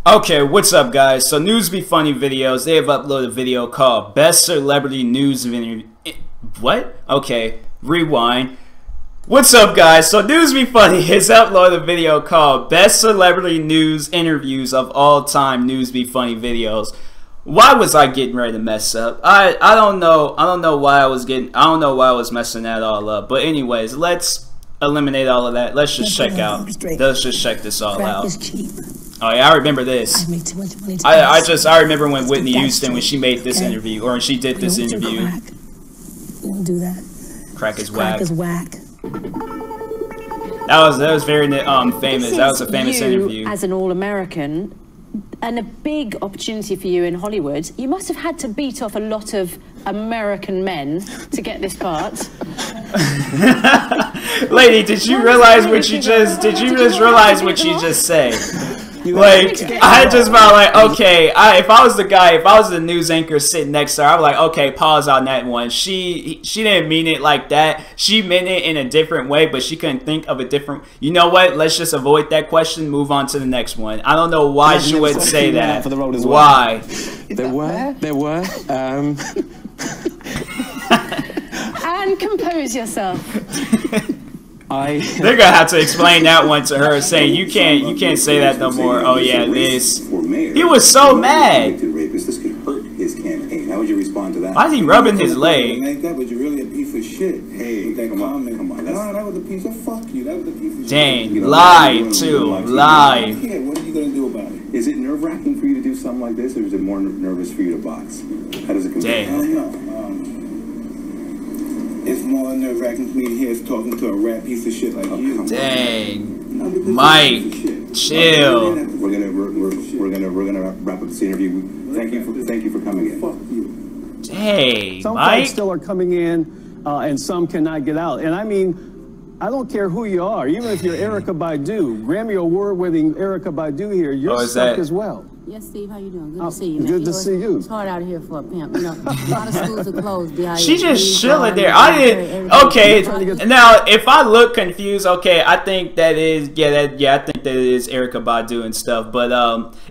Okay, what's up guys? So News Be Funny Videos, they have uploaded a video called Best Celebrity News Interview. What? Okay, rewind. What's up guys? So News Be Funny has uploaded a video called Best Celebrity News Interviews of All Time News Be Funny Videos. Why was I getting ready to mess up? I don't know why I was messing that all up. But anyways, let's eliminate all of that. Let's just check out. Let's just check this all out. Oh yeah, I remember this. I remember when Whitney Houston, when she made this interview, or when she did this interview. We don't do that. Crack is whack. Crack is whack. That was very famous. That was a famous interview. As an all-American, and a big opportunity for you in Hollywood, you must have had to beat off a lot of American men to get this part. Lady, did you realize what you just? Did you just realize what you just said? Like, I just about like, okay, if I was the guy, if I was the news anchor sitting next to her, I'm like, okay, pause on that one. She didn't mean it like that. She meant it in a different way, but she couldn't think of a different. You know what? Let's just avoid that question. Move on to the next one. I don't know why she would say that. Why? There were. And compose yourself. They're gonna have to explain that one to her, saying you can't say that no more. Oh yeah, this. He was so mad. How would you respond to that? Why is he rubbing his leg? Like that, but you're really a piece of shit. Hey, come on. That was a piece of fuck you. That was a piece of Dang, shit. live too, live. Yeah, what are you gonna do about it? Is it nerve-wracking for you to do something like this, or is it more nervous for you to box? How does it compare? Dang. It's more nerve-wracking for me to hear us talking to a rat piece of shit like you. Dang, Mike, chill. We're gonna wrap up this interview. Thank you for coming in. Fuck you. Dang, some Mike. folks still are coming in, and some cannot get out. And I mean, I don't care who you are, even if you're Erykah Badu, Grammy Award-winning Erykah Badu here, you're stuck as well. Yes, Steve, how you doing? Good to see you, man. Good to see you. It's hard out here for a pimp. You know, a lot of schools are closed. She just chilling there. I didn't. Okay, now if I look confused, okay, I think that is I think that it is Erykah Badu and stuff. But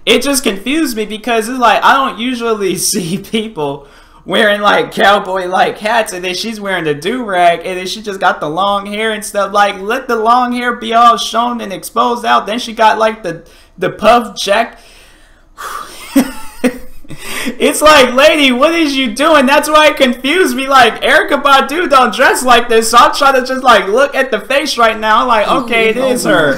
it just confused me because it's like I don't usually see people wearing like cowboy like hats, and then she's wearing the do-rag, and then she just got the long hair and stuff. Like, let the long hair be all shown and exposed out. Then she got like the puff jack. It's like, lady, what is you doing? That's why it confused me. Like, Erykah Badu don't dress like this, so I'm trying to just like look at the face right now. I'm like, okay, it is her.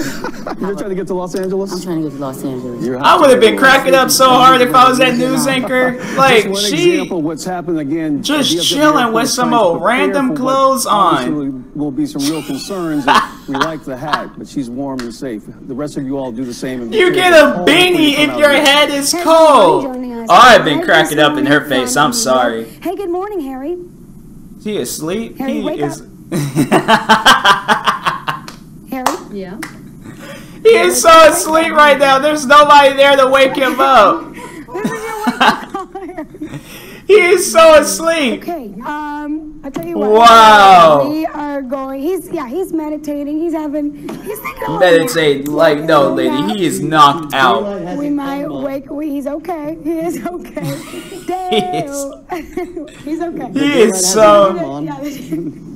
You're trying to get to Los Angeles? I'm trying to get to Los Angeles. I would have been cracking up so hard if I was that news anchor. Like, just one she example of what's happened again. Just chilling with some old random clothes on. Will be some real concerns. We like the hat, but she's warm and safe. The rest of you all do the same. You get a beanie if your head is cold. Oh, I've been cracking up in her face. I'm sorry. Hey, good morning, Harry. He is asleep. Harry, He wake is. Harry? Yeah? He is so asleep right now. There's nobody there to wake him up. He is so asleep. Okay, I tell you what. Wow. We are going. He's meditating. He's thinking. Meditating, like, no, lady. He is knocked out. We might wake. He's okay. He is okay. He's okay.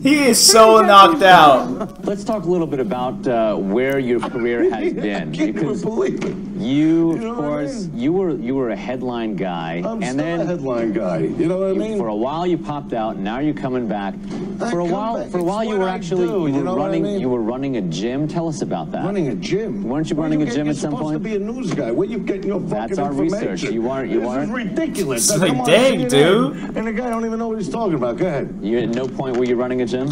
He is so knocked out. Let's talk a little bit about where your career has been. Because you, of course, you were a headline guy, and then a headline guy. You know what I mean? For a while you popped out, and now you're coming back. For a while you were actually you were running a gym. Tell us about that. Running a gym? Weren't you running a gym at some point? You're supposed to be a news guy. Where you getting your fucking That's our information? research. You weren't. This is ridiculous. It's like, dang, dude. And the guy don't even know what he's talking about. Go ahead. You at no point were you running a gym?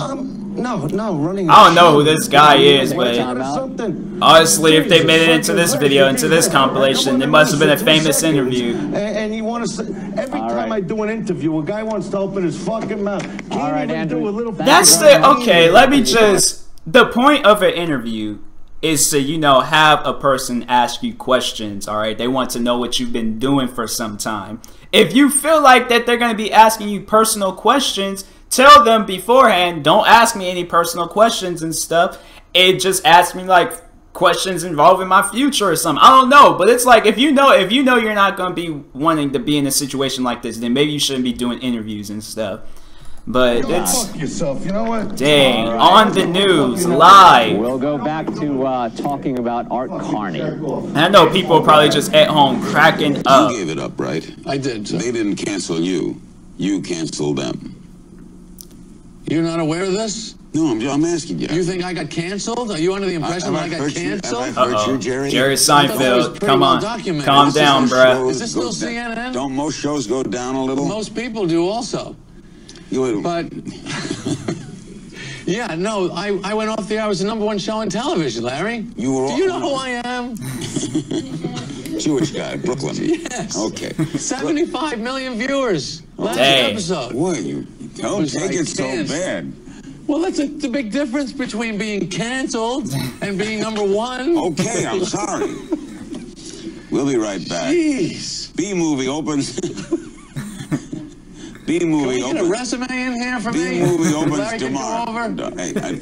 No, running. I don't know who this guy is, but something. honestly, if they made it into this video, into this compilation, it must have been a famous interview. And you want to say, every time I do an interview, a guy wants to open his fucking mouth. Can't even Andrew. do a little. That's the, okay, let me just, the point of an interview is to, you know, have a person ask you questions, all right? They want to know what you've been doing for some time. If you feel like that they're going to be asking you personal questions, tell them beforehand, don't ask me any personal questions and stuff. It just ask me like questions involving my future or something. I don't know, but it's like if you know you're not gonna be wanting to be in a situation like this, then maybe you shouldn't be doing interviews and stuff. But it's fuck yourself. You know what? Dang, on the news, live. We'll go back to talking about Art Carney. I know people are probably just at home cracking up. You gave it up, right? I did. They didn't cancel you. You canceled them. You're not aware of this? No, I'm asking you. You think I got canceled? Are you under the impression that I got canceled? Have I hurt you, Jerry? Jerry Seinfeld, come on, calm down, bruh. Is this still CNN? Don't most shows go down a little? Most people do also. But, yeah, no, I went off the air. I was the #1 show on television, Larry. You were. Do you know who I am? Jewish guy, Brooklyn. Yes. Okay. 75 million viewers last Dang. episode. Boy, you don't take it so bad. Well, that's the big difference between being canceled and being #1. Okay, I'm sorry. We'll be right back. Jeez. B-movie opens. B-movie Can we get a resume in here for me? B-movie opens Larry can tomorrow. go over? No, hey,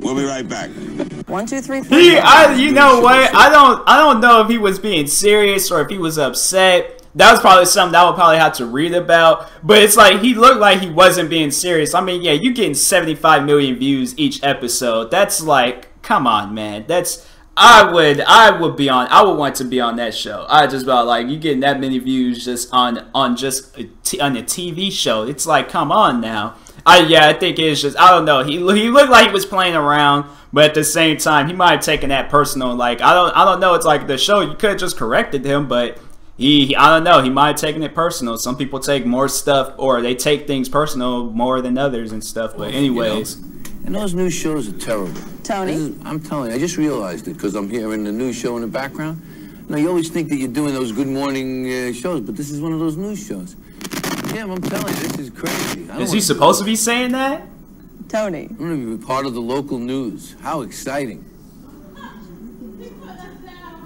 we'll be right back. 1, 2, 3, 4. You know what? I don't know if he was being serious or if he was upset. That was probably something that I would probably have to read about. But it's like he looked like he wasn't being serious. I mean, yeah, you getting 75 million views each episode. That's like, come on, man. That's I would want to be on that show. I just about like you getting that many views just on a TV show. It's like, come on now. I think it's just, I don't know. He looked like he was playing around, but at the same time, he might have taken that personal. Like I don't know. It's like the show. You could have just corrected him, but I don't know. He might have taken it personal. Some people take more stuff, or they take things personal more than others and stuff. But anyways. And those news shows are terrible. Tony? I'm telling you, I just realized it because I'm hearing the news show in the background. Now, you always think that you're doing those good morning shows, but this is one of those news shows. Yeah, I'm telling you, this is crazy. Is he supposed to be saying that? Tony. I'm going to be part of the local news. How exciting.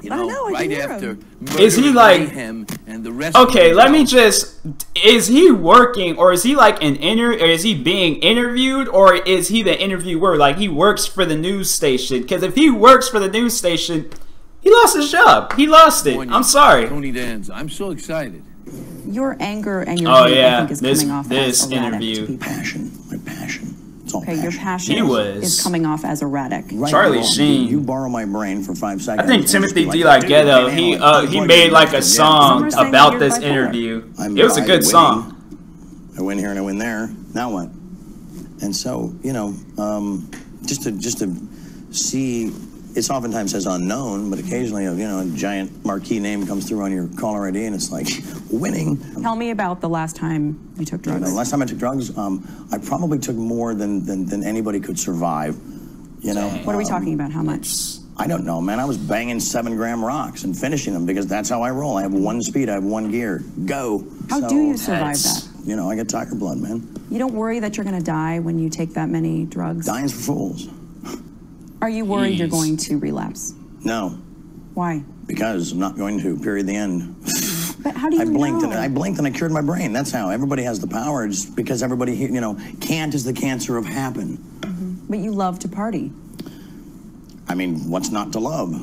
You know, right after is he like and the rest okay, let me just, is he working, or is he like or is he being interviewed, or is he the interviewer? Like he works for the news station? Because if he works for the news station, he lost his job. He lost it. I'm sorry. Tony Danza. I'm so excited. Your anger and your hate, I think, is coming off this as erratic interview. to people. My passion. Okay, your passion is coming off as erratic. Right Charlie now, Sheen. You borrow my brain for 5 seconds. I think Timothy D. Ghetto, he made like a song about this interview. It was a good song. I win here and I win there. Now what? And so, you know, just to see, it's oftentimes says unknown, but occasionally, you know, a giant marquee name comes through on your caller ID, and it's like winning. Tell me about the last time you took drugs. The last time I took drugs, I probably took more than anybody could survive. You know. What are we talking about? How much? I don't know, man. I was banging 7-gram rocks and finishing them because that's how I roll. I have one speed. I have one gear. Go. How do you survive that? You know, I get tiger blood, man. You don't worry that you're going to die when you take that many drugs? Dying's for fools. Are you worried you're going to relapse? No. Why? Because I'm not going to. Period. The end. But how do you know? I blinked and I cured my brain. That's how. Everybody has the power. Just because everybody, you know, can't is the cancer of happen. But you love to party. I mean, what's not to love?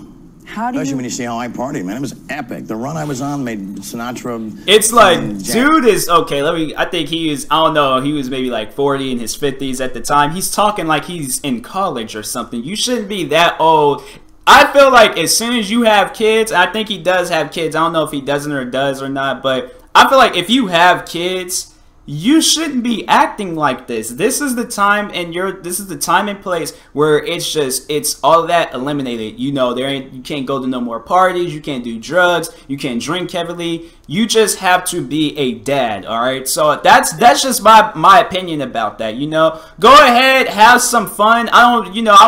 How do Especially when you see how I party, man. It was epic. The run I was on made Sinatra. It's like, dude is, okay, I think he is, I don't know, he was maybe like 40 in his 50s at the time. He's talking like he's in college or something. You shouldn't be that old. I feel like as soon as you have kids, I think he does have kids. I don't know if he doesn't or does or not, but I feel like if you have kids, you shouldn't be acting like this. This is the time, and this is the time and place where it's all that eliminated. You know, you can't go to no more parties, you can't do drugs, you can't drink heavily. You just have to be a dad, all right? So that's just my opinion about that. You know, go ahead, have some fun. I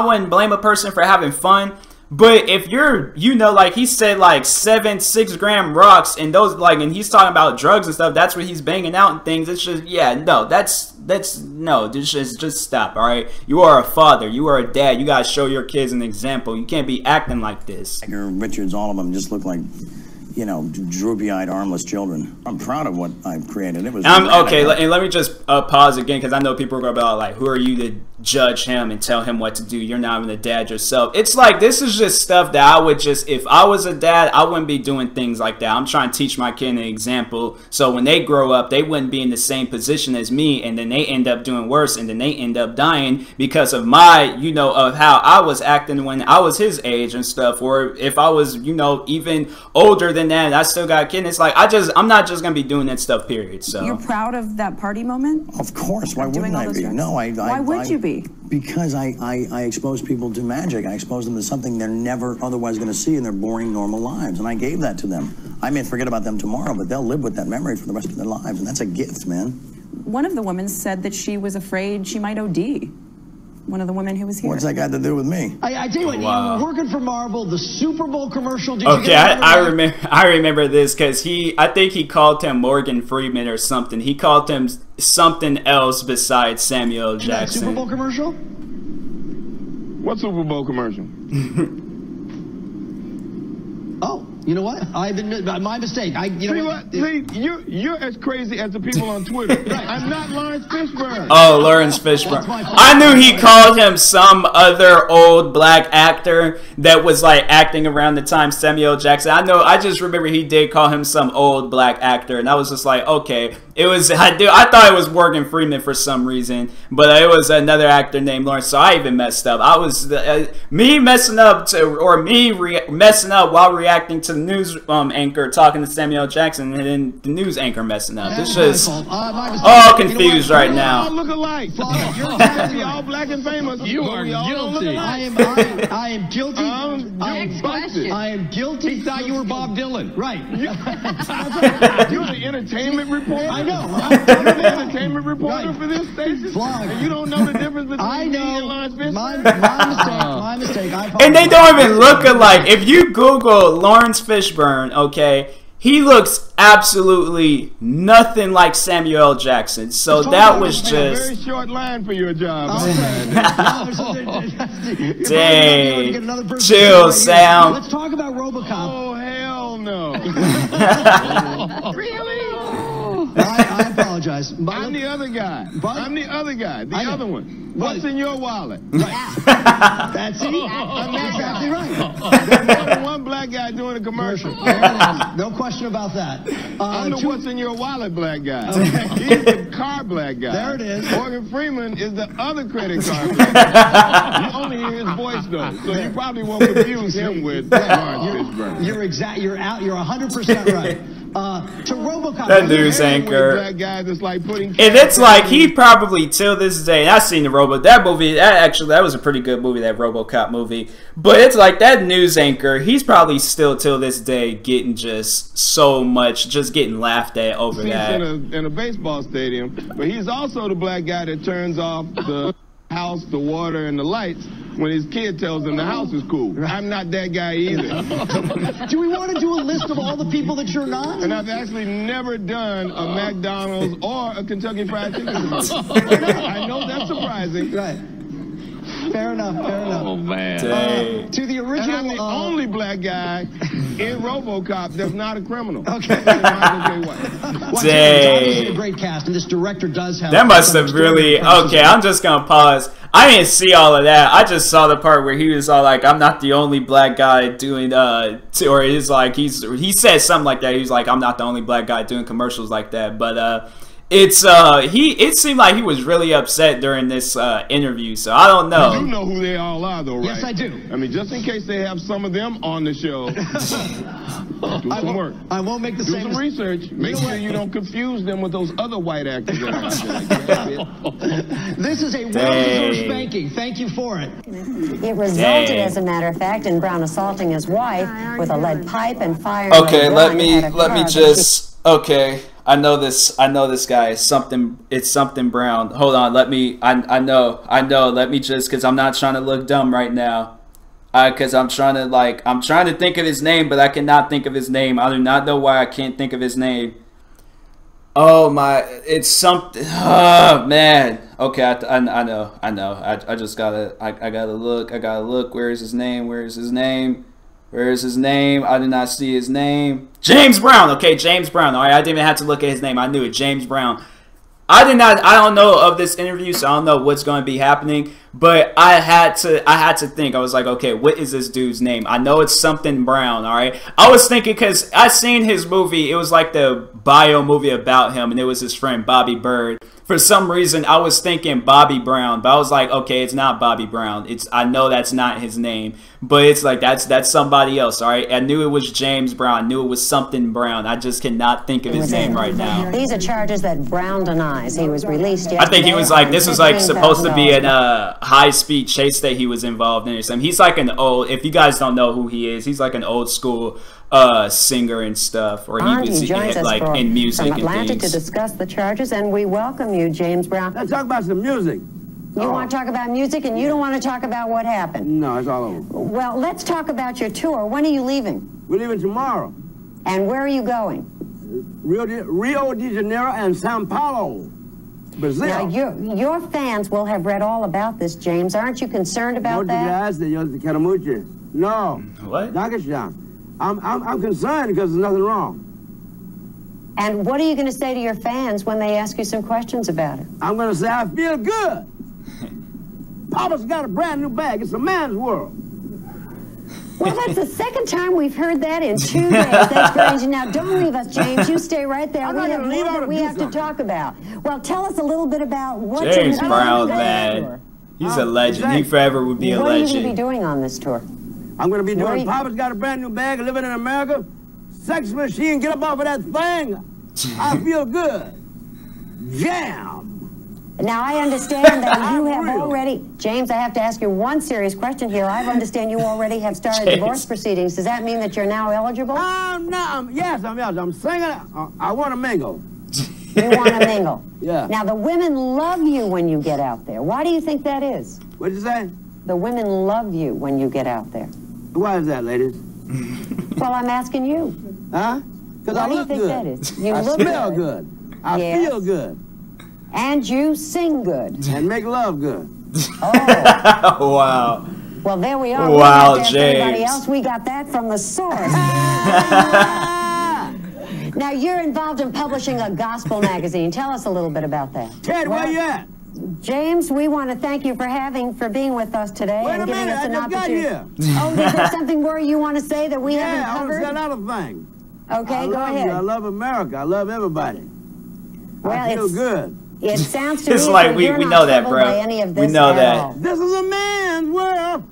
wouldn't blame a person for having fun. But if you're, you know, like he said, like 6-gram rocks, and those, like, and he's talking about drugs and stuff, that's what he's banging out and things. It's just, yeah, no, no, just stop, all right? You are a father, you are a dad, you gotta show your kids an example. You can't be acting like this. Richards, all of them just look like, you know, droopy-eyed, armless children. I'm proud of what I've created. It was okay. And let me just pause again, because I know people are going to be like, "Who are you to judge him and tell him what to do. You're not even a dad yourself. It's like, this is just stuff that I would just, if I was a dad, I wouldn't be doing things like that. I'm trying to teach my kid an example, so when they grow up, they wouldn't be in the same position as me, and then they end up doing worse, and then they end up dying because of my, you know, of how I was acting when I was his age and stuff. Or if I was, you know, even older than that, and I still got a kid. It's like, I'm not just gonna be doing that stuff, period. So you're proud of that party moment? Of course. Why wouldn't I be? No, why would you be? Because I expose people to magic. I expose them to something they're never otherwise going to see in their boring, normal lives. And I gave that to them. I may forget about them tomorrow, but they'll live with that memory for the rest of their lives. And that's a gift, man. One of the women said that she was afraid she might OD. One of the women who was here. What's that got to do with me? I tell you what, wow. You were working for Marvel, the Super Bowl commercial. Did okay, I remember this because I think he called him Morgan Freeman or something. He called him something else besides Samuel Jackson. Super Bowl commercial? What Super Bowl commercial? Oh, you know what? I've been my mistake. See, you're as crazy as the people on Twitter. I'm not Lawrence Fishburne. Oh, Lawrence Fishburne. I knew he called him some other old black actor that was like acting around the time Samuel Jackson. I just remember he did call him some old black actor, and I was just like, okay. It was I thought it was Morgan Freeman for some reason, but it was another actor named Lawrence. So I even messed up. I was me messing up messing up while reacting to the news anchor talking to Samuel Jackson, and then the news anchor messing up. It's just all confused right now. We all look alike. You're all black and famous. You are guilty. I am guilty. I am guilty. He thought you were Bob Dylan. Right. You're the entertainment reporter. I know. You're the entertainment reporter for this station, and you don't know the difference between me and Lawrence Fishburne. My mistake. And they don't even look alike. If you Google Lawrence Fishburne, okay, he looks absolutely nothing like Samuel Jackson. So that was just a very short line for your job. Dang. Chill, Sam. Let's talk about RoboCop. Oh, hell no. Really? I apologize. I'm the other guy. I'm the other guy. The other one. What's in your wallet? Right. That's it. I'm exactly right. There's more than one black guy doing a commercial. No question about that. I'm the what's in your wallet black guy. Okay. He's the car black guy. There it is. Morgan Freeman is the other credit card black guy. You only hear his voice though, so you probably won't confuse him with Lawrence Fishburne. You're 100% right. To RoboCop. That news anchor. Black guy that's like putting. And it's like he probably till this day. I've seen the that movie. That was a pretty good movie. That RoboCop movie. But it's like that news anchor. He's probably still till this day getting just so much, just getting laughed at over that. In a baseball stadium, but he's also the black guy that turns off the house, the water, and the lights when his kid tells him the house is cool. I'm not that guy either. Do we want to do a list of all the people that you're not? And I've actually never done a McDonald's or a Kentucky Fried Chicken commercial. I know that's surprising. Right. Fair enough. Oh, man. To the original. And I'm the only black guy in RoboCop that's not a criminal. Okay. Dang. Obviously a great cast, and this director does have. That must have really. Okay, I'm just gonna pause. I didn't see all of that. I just saw the part where he was all like, "I'm not the only black guy doing or he's like he said something like that. He was like, "I'm not the only black guy doing commercials like that." But it seemed like he was really upset during this interview. So I don't know. You know who they all are, though, right? Yes, I do. I mean, just in case they have some of them on the show, do some work. I won't make the do same. Do some research. Make sure you don't confuse them with those other white actors that are out there. This is a well-deserved spanking. Thank you for it. It resulted, as a matter of fact, in Brown assaulting his wife with a lead pipe and firing. Okay, let me just. Okay. I know this guy. It's something Brown. Hold on, I know. Let me just, because I'm not trying to look dumb right now. Because I'm trying to think of his name, but I cannot think of his name. I do not know why I can't think of his name. Oh my, it's something. Oh man. Okay, I know. I just gotta look. Where is his name? I did not see his name. James Brown. Okay, James Brown. All right, I didn't even have to look at his name. I knew it. James Brown. I don't know of this interview, so I don't know what's going to be happening. But I had to think. I was like, okay, what is this dude's name? I know it's something Brown. All right. I was thinking because I seen his movie. It was like the bio movie about him, and it was his friend Bobby Bird. For some reason, I was thinking Bobby Brown, but I was like, okay, it's not Bobby Brown. I know that's not his name, but it's like that's somebody else. All right. I knew it was James Brown. I knew it was something Brown. I just cannot think of his name right now. These are charges that Brown denies. He was released yesterday. I think he was like, this was like supposed to be a high-speed chase that he was involved in or something. He's like an old, if you guys don't know who he is, he's like an old school singer and stuff, or he was like in music from Atlanta and things. to discuss the charges, and we welcome you, James Brown. Let's talk about some music. You want to talk about music, and you don't want to talk about what happened? No, it's all over. Well, let's talk about your tour. When are you leaving? We're leaving tomorrow. And where are you going? Rio de Janeiro and Sao Paulo, Brazil. Now, your fans will have read all about this, James. Aren't you concerned about that? No. What? I'm concerned because there's nothing wrong. And what are you going to say to your fans when they ask you some questions about it? I'm going to say I feel good. Papa's got a brand new bag. It's a man's world. Well, that's the second time we've heard that in 2 days. That's crazy. Now, don't leave us, James. You stay right there. We have more that we have to talk about. Well, tell us a little bit about what's James in Brown, man. He's a legend. He forever would be a legend. What are you going to be doing on this tour? I'm going to be doing Papa's got a brand new bag, living in America. Sex machine, get up off of that thing. I feel good. Jam. Now, I understand that you have already... James, I have to ask you one serious question here. I understand you already have started divorce proceedings. Does that mean that you're now eligible? Yes, I'm eligible. I'm singing. I want to mingle. You want to mingle? Yeah. Now, the women love you when you get out there. Why do you think that is? What'd you say? The women love you when you get out there. Why is that, ladies? Well, I'm asking you. Huh? Because I look good. Why do you think that is? You I look smell good. I feel good. And you sing good. And make love good. Oh. Wow. Well, there we are. Wow, James. Everybody else, we got that from the source. Now, you're involved in publishing a gospel magazine. Tell us a little bit about that. Ted, where you at? James, we want to thank you for being with us today and giving us an opportunity. Oh, is there something more you want to say that we haven't covered? Yeah, I want to say another thing. Okay, go ahead. I love America. I love everybody. Well, I feel good. It sounds to me it's like you're we not know that, troubled bro. by any of this we know at that. all. This is a man's world.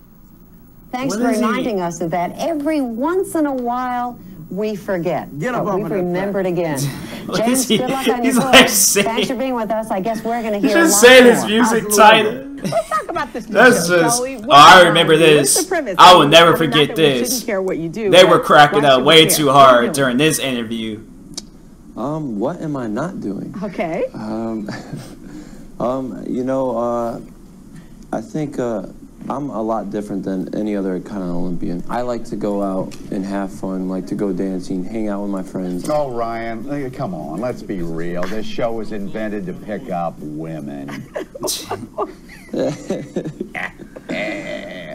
Thanks for reminding us of that. Every once in a while, we forget. Get up but we've remembered again. James, good luck on your tour. Like Thanks for being with us. I guess we're going to hear just a lot saying more. his music title. Let's talk about this. That's just. Oh, I remember this. What's the premise? I will never forget this. We shouldn't care what you do. They were cracking up way too hard during this interview. What am I not doing? Okay. You know, I think I'm a lot different than any other kind of Olympian. I like to go out and have fun, like to go dancing, hang out with my friends. Oh, Ryan, come on, let's be real. This show was invented to pick up women.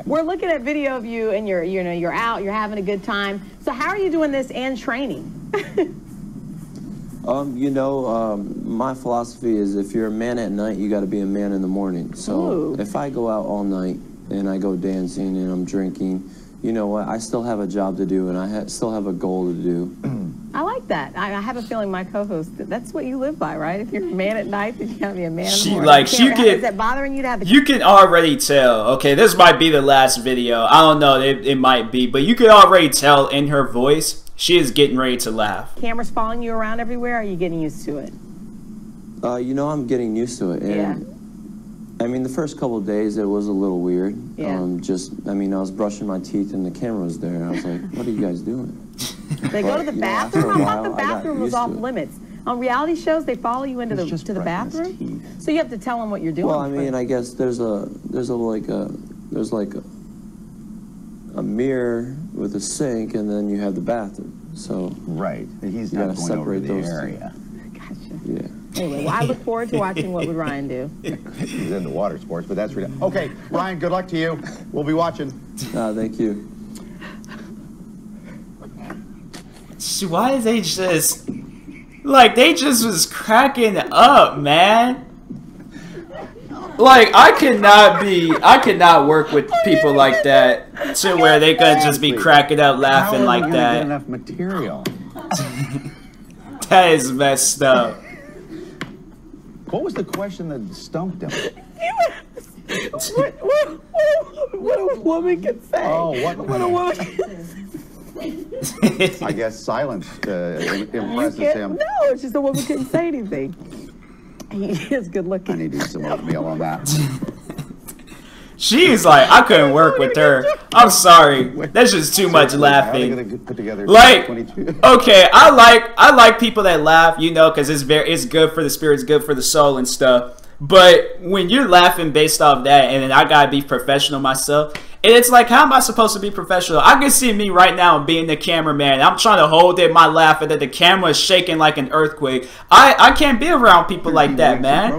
We're looking at video of you, and you're out, you're having a good time. So how are you doing this and training? You know, my philosophy is if you're a man at night, you got to be a man in the morning. So if I go out all night and I go dancing and I'm drinking, you know what? I still have a job to do and I still have a goal to do. I like that. I have a feeling my co-host, that's what you live by, right? If you're a man at night, then you got to be a man in the morning. Is that bothering you to have the... You can already tell. Okay, this might be the last video. I don't know. It might be. But you can already tell in her voice, she is getting ready to laugh. Cameras following you around everywhere? Or are you getting used to it? You know, I'm getting used to it. And I mean, the first couple of days, it was a little weird. Yeah. I mean, I was brushing my teeth and the camera was there. I was like, what are you guys doing? They go to the bathroom? I thought the bathroom was off limits. On reality shows, they follow you into the bathroom? So you have to tell them what you're doing. Well, I mean, I guess there's like a mirror with a sink, and then you have the bathroom. So he's not going over the area. Gotcha. Yeah. Anyway, well, I look forward to watching What Would Ryan Do. He's into water sports, but that's ridiculous. Okay, Ryan, good luck to you. We'll be watching. Thank you. Why is they just... Like, they just was cracking up, man. Like, I cannot work with people like that to where they could just be cracking up laughing like that. Get enough material. That is messed up. What was the question that stumped him? What a woman can say. Oh, what a woman can say. I guess silence impresses him. No, it's just a woman couldn't say anything. He is good looking. I need to eat some oatmeal on that. She's like, I couldn't work with her. I'm sorry. That's just too much laughing. Like, okay, I like people that laugh, you know, because it's good for the spirit, it's good for the soul and stuff. But when you're laughing based off that, and then I gotta be professional myself, and it's like, how am I supposed to be professional? I can see me right now being the cameraman. I'm trying to hold in my laugh, and then the camera is shaking like an earthquake. I can't be around people like that, man.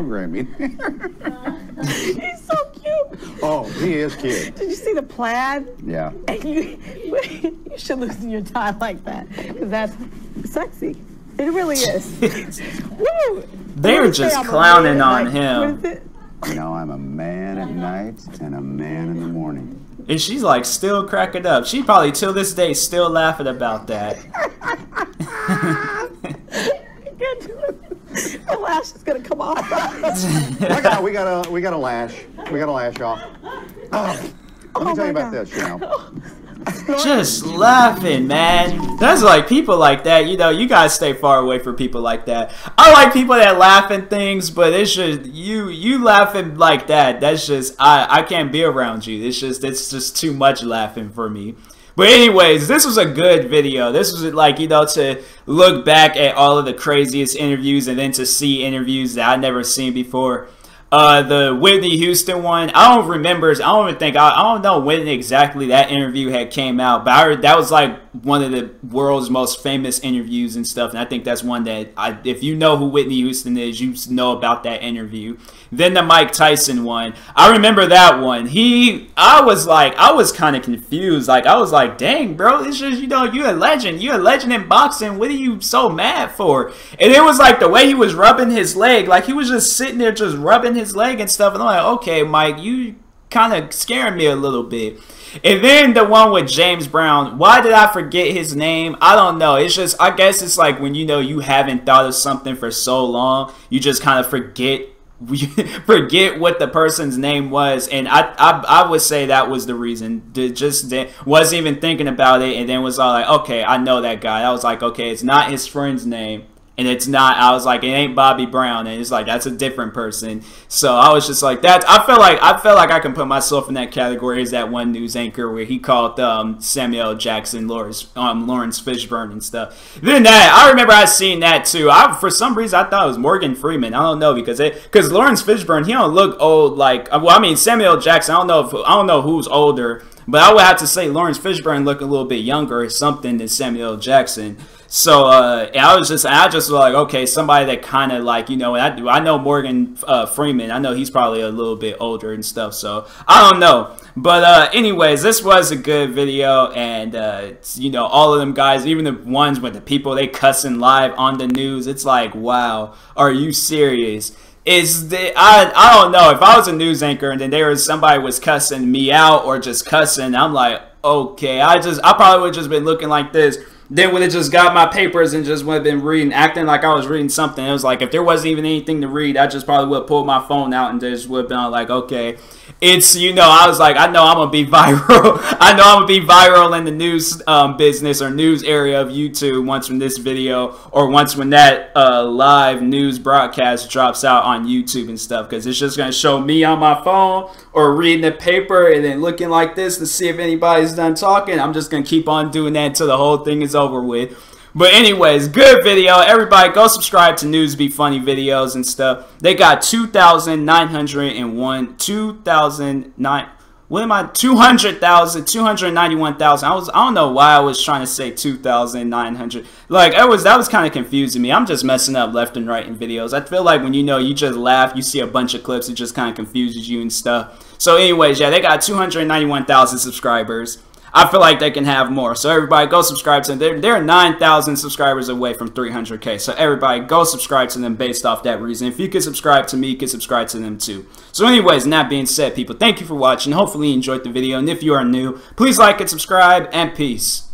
He's so cute. Oh, he is cute. Did you see the plaid? Yeah. You should loosen your tie like that, because that's sexy. It really is. Woo! They're just clowning on him. You know, I'm a man at night and a man in the morning. And she's like still cracking up. She probably till this day still laughing about that. The lash is gonna come off. we got a lash. We got a lash off. Let me tell you about this, you know. Just laughing, man. That's like people like that, you know, you gotta stay far away from people like that. I like people that laugh at things, but it's just you laughing like that. That's just I can't be around you. It's just too much laughing for me. But anyways, this was a good video. This was like, you know, to look back at all of the craziest interviews and then to see interviews that I'd never seen before. The Whitney Houston one, I don't know when exactly that interview had came out, but I heard that was like one of the world's most famous interviews and stuff, and I think that's one that, if you know who Whitney Houston is, you know about that interview. Then the Mike Tyson one, I remember that one. I was kind of confused. Like, I was like, dang, bro, it's just, you know, you're a legend in boxing. What are you so mad for? And it was like the way he was rubbing his leg, like he was just sitting there just rubbing his leg and stuff, and I'm like, okay, Mike, you kind of scaring me a little bit. And then the one with James Brown, why did I forget his name? I don't know. It's just, I guess it's like when, you know, you haven't thought of something for so long, you just kind of forget what the person's name was. And I would say that was the reason. Wasn't even thinking about it, and then was all like, okay, I know that guy. I was like, okay, it's not his friend's name. And it's not, I was like, it ain't Bobby Brown, and it's like, that's a different person. So I was just like, that. I felt like I can put myself in that category as that one news anchor where he called Samuel Jackson Lawrence Fishburne and stuff. Then that, I remember I seen that too. For some reason I thought it was Morgan Freeman. I don't know, because Lawrence Fishburne, he don't look old like, well, I mean Samuel Jackson. I don't know who's older, but I would have to say Lawrence Fishburne look a little bit younger or something than Samuel Jackson. So I just was like, okay, somebody that kind of like, you know, and I know Morgan Freeman. I know he's probably a little bit older and stuff. So I don't know. But anyways, this was a good video, and you know, all of them guys, even the ones with the people they cussing live on the news, it's like, wow, are you serious? I don't know, if I was a news anchor and then there was somebody was cussing me out or just cussing, I'm like, okay, I probably would have just been looking like this. Then would have just got my papers and just would have been reading, acting like I was reading something. It was like, if there wasn't even anything to read, I just probably would have pulled my phone out and just would have been like, okay, it's, you know, I was like, I know I'm going to be viral. I know I'm going to be viral in the news business or news area of YouTube once when this video, or once when that live news broadcast drops out on YouTube and stuff, because it's just going to show me on my phone or reading the paper and then looking like this to see if anybody's done talking. I'm just going to keep on doing that until the whole thing is over with. But anyways, good video. Everybody go subscribe to News Be Funny videos and stuff. They got 2,901, 291,000. I don't know why I was trying to say 2,900. Like, that was kind of confusing me. I'm just messing up left and right in videos. I feel like when, you know, you just laugh, you see a bunch of clips, it just kind of confuses you and stuff. So anyways, yeah, they got 291,000 subscribers. I feel like they can have more. So everybody go subscribe to them. They're 9,000 subscribers away from 300K. So everybody go subscribe to them based off that reason. If you can subscribe to me, you can subscribe to them too. So anyways, and that being said, people, thank you for watching. Hopefully you enjoyed the video. And if you are new, please like and subscribe, and peace.